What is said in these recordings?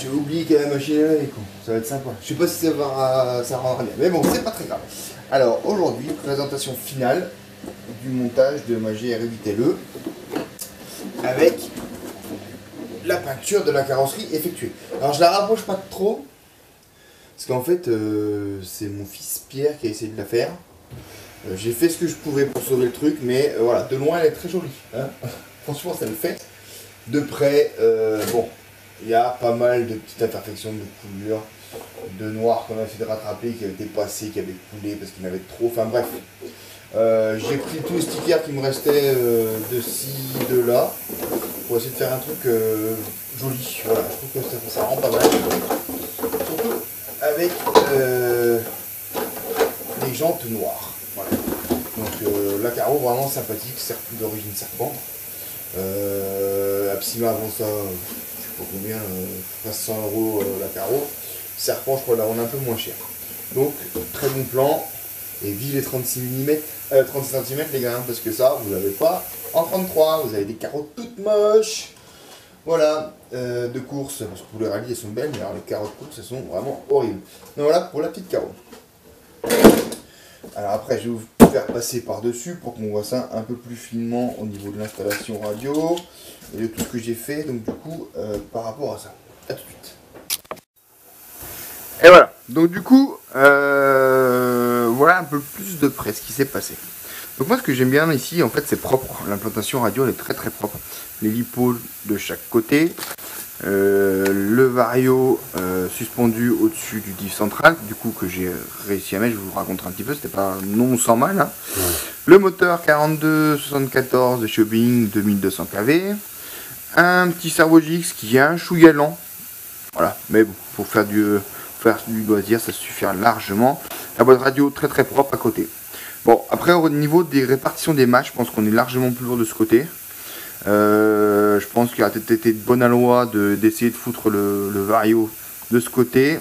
j'ai oublié qu'il y avait la machine à laver, quoi. Ça va être sympa. Je sais pas si ça rendra bien. Mais bon, c'est pas très grave. Alors, aujourd'hui, présentation finale du montage de ma GR8LE avec la peinture de la carrosserie effectuée. Alors, je la rapproche pas trop parce qu'en fait, c'est mon fils Pierre qui a essayé de la faire. J'ai fait ce que je pouvais pour sauver le truc, mais voilà, de loin, elle est très jolie. Hein. Franchement, ça le fait. De près, bon, il y a pas mal de petites imperfections de coulure, de noir qu'on a essayé de rattraper, qui avait été passé, qui avait coulé parce qu'il y en avait trop. Enfin bref, j'ai pris tous les stickers qui me restaient de ci, de là, pour essayer de faire un truc joli. Voilà, je trouve que ça rend pas mal. Surtout avec les jantes noires. Voilà. Donc la carreau vraiment sympathique, d'origine serpent. Apsima avant ça, je sais pas combien, 100 € la carreau. Serpent, je crois la rendre un peu moins cher. Donc très bon plan. Et vive les 36 cm les gars, hein, parce que ça, vous l'avez pas en 33, vous avez des carreaux toutes moches. Voilà, de course, parce que pour les rallyes elles sont belles, mais alors les carreaux de course elles sont vraiment horribles. Donc voilà pour la petite carreau. Alors après je vais vous faire passer par dessus pour qu'on voit ça un peu plus finement au niveau de l'installation radio et de tout ce que j'ai fait, donc du coup par rapport à ça. A tout de suite. Et voilà, donc du coup voilà un peu plus de près ce qui s'est passé. Donc moi ce que j'aime bien ici en fait c'est propre, l'implantation radio elle est très très propre. Les lipôles de chaque côté. Le vario suspendu au-dessus du diff central, du coup que j'ai réussi à mettre, je vous raconterai un petit peu, c'était pas non sans mal. Hein. Ouais. Le moteur 4274 de Shobing 2200 kV, un petit cerveau GX qui est un chouïa lent, voilà, mais bon, pour faire du loisir, ça suffira largement. La boîte radio très très propre à côté. Bon, après au niveau des répartitions des matchs, je pense qu'on est largement plus lourd de ce côté. Je pense qu'il a peut-être été de bonne loi d'essayer de foutre le vario de ce côté.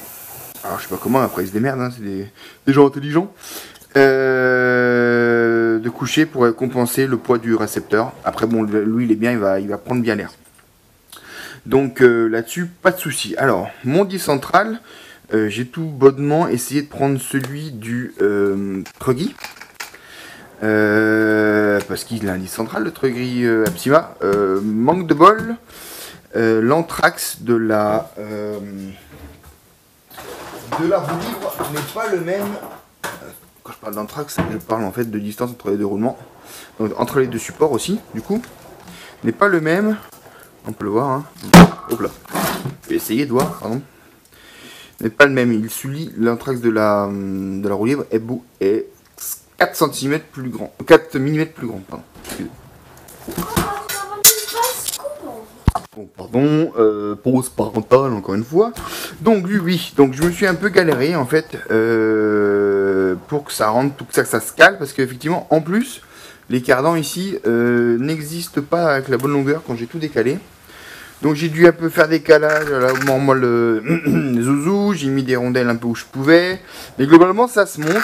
Alors je sais pas comment, après ils se démerdent, hein, c'est des gens intelligents. De coucher pour compenser le poids du récepteur. Après bon, lui il est bien, il va prendre bien l'air. Donc là-dessus, pas de souci. Alors, mon diff central, j'ai tout bonnement essayé de prendre celui du Truggy. Parce qu'il a un diff central, le Truggy Apsima. Manque de bol, l'anthrax de la roue libre n'est pas le même. Quand je parle d'anthrax, je parle en fait de distance entre les deux roulements, donc entre les deux supports aussi, du coup, n'est pas le même. On peut le voir, hein. Hop là. Je vais essayer de voir, pardon. N'est pas le même. Il subit l'anthrax de la roue libre est 4 cm plus grand. 4 mm plus grand, pardon. Bon, pardon, pause parentale encore une fois. Donc oui, donc je me suis un peu galéré en fait pour que ça rentre, tout que ça se cale, parce qu'effectivement en plus les cardans ici n'existent pas avec la bonne longueur quand j'ai tout décalé. Donc j'ai dû un peu faire des calages, là au moment le zouzou, j'ai mis des rondelles un peu où je pouvais, mais globalement ça se monte.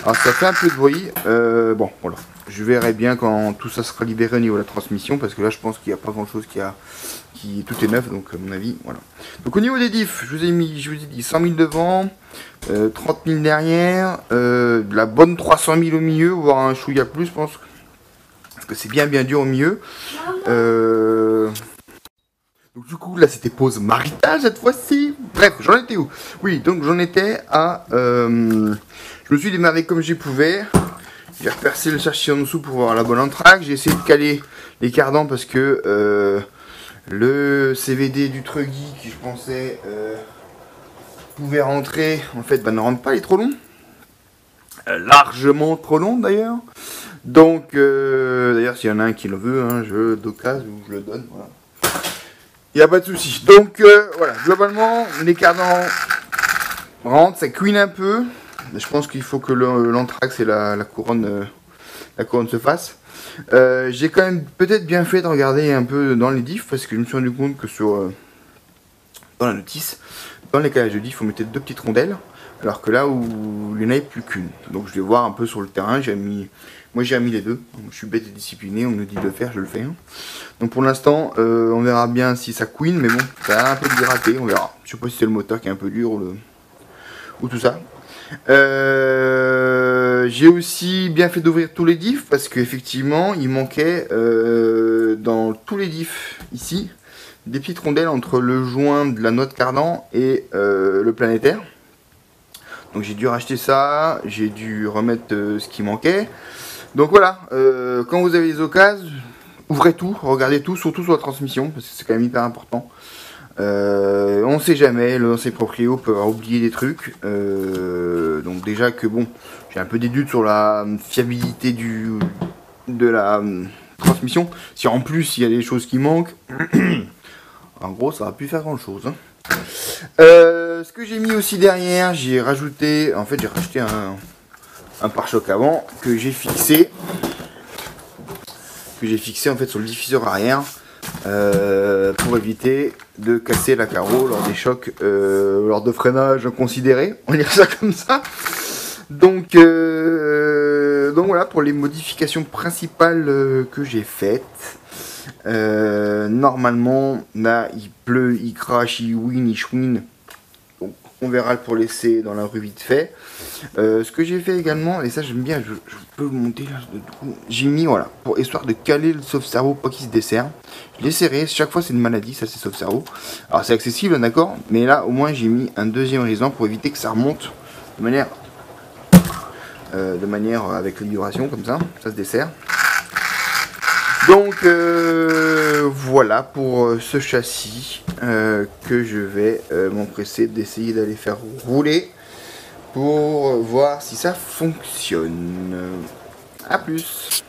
Alors ça fait un peu de bruit, bon voilà, je verrai bien quand tout ça sera libéré au niveau de la transmission, parce que là je pense qu'il n'y a pas grand chose qui tout est neuf, donc à mon avis, voilà. Donc au niveau des diffs, je vous ai dit 100 000 devant, 30 000 derrière, de la bonne 300 000 au milieu, voire un chouïa plus, je pense, parce que c'est bien dur au milieu. Donc du coup là c'était pause maritale cette fois-ci. Bref, j'en étais où? Oui, donc j'en étais à... je me suis démerdé comme j'y pouvais. J'ai repercé le châssis en dessous pour voir la bonne entraque. J'ai essayé de caler les cardans parce que le CVD du Truggy qui je pensais pouvait rentrer, en fait ne rentre pas, il est trop long. Largement trop long d'ailleurs. Donc d'ailleurs s'il y en a un qui le veut, hein, d'occasion ou je le donne, voilà. Il n'y a pas de souci. Donc voilà, globalement, les cardans rentrent, ça cuine un peu. Je pense qu'il faut que l'anthrax et la couronne se fassent. J'ai quand même peut-être bien fait de regarder un peu dans les diffs, parce que je me suis rendu compte que dans la notice, dans les calages de diff, on mettait 2 petites rondelles, alors que là où il n'y en avait plus qu'une. Donc je vais voir un peu sur le terrain, j'ai mis Moi j'ai remis les deux, je suis bête et discipliné, on me dit de le faire, je le fais. Donc pour l'instant, on verra bien si ça couine, mais bon, ça a un peu dératé, on verra. Je sais pas si c'est le moteur qui est un peu dur ou tout ça. J'ai aussi bien fait d'ouvrir tous les diffs parce qu'effectivement il manquait dans tous les diffs ici des petites rondelles entre le joint de la noix de cardan et le planétaire. Donc j'ai dû racheter ça, j'ai dû remettre ce qui manquait. Donc voilà, quand vous avez les occasions, ouvrez tout, regardez tout, surtout sur la transmission, parce que c'est quand même hyper important. On sait jamais, l'ancien proprio peut avoir oublié des trucs. Donc déjà que bon, j'ai un peu des doutes sur la fiabilité de la transmission. Si en plus il y a des choses qui manquent, en gros ça va plus faire grand chose. Hein. Ce que j'ai mis aussi derrière, j'ai rajouté, en fait j'ai racheté un pare-choc avant que j'ai fixé en fait sur le diffuseur arrière pour éviter de casser la carreau lors des chocs, lors de freinage inconsidéré, on va dire ça comme ça. Donc voilà pour les modifications principales que j'ai faites. Normalement là il pleut, il crache, il ouine, il chouine. Donc on verra pour l'essai dans la rue vite fait. Ce que j'ai fait également, et ça j'aime bien, je peux vous monter là, j'ai mis voilà, pour histoire de caler le sauve-cerveau pas qu'il se desserre. Je l'ai serré, chaque fois c'est une maladie, ça c'est sauve-cerveau. Alors c'est accessible d'accord, mais là au moins j'ai mis un deuxième résistant pour éviter que ça remonte de manière avec la vibration comme ça se dessert. Donc voilà pour ce châssis que je vais m'empresser d'essayer d'aller faire rouler pour voir si ça fonctionne. A plus.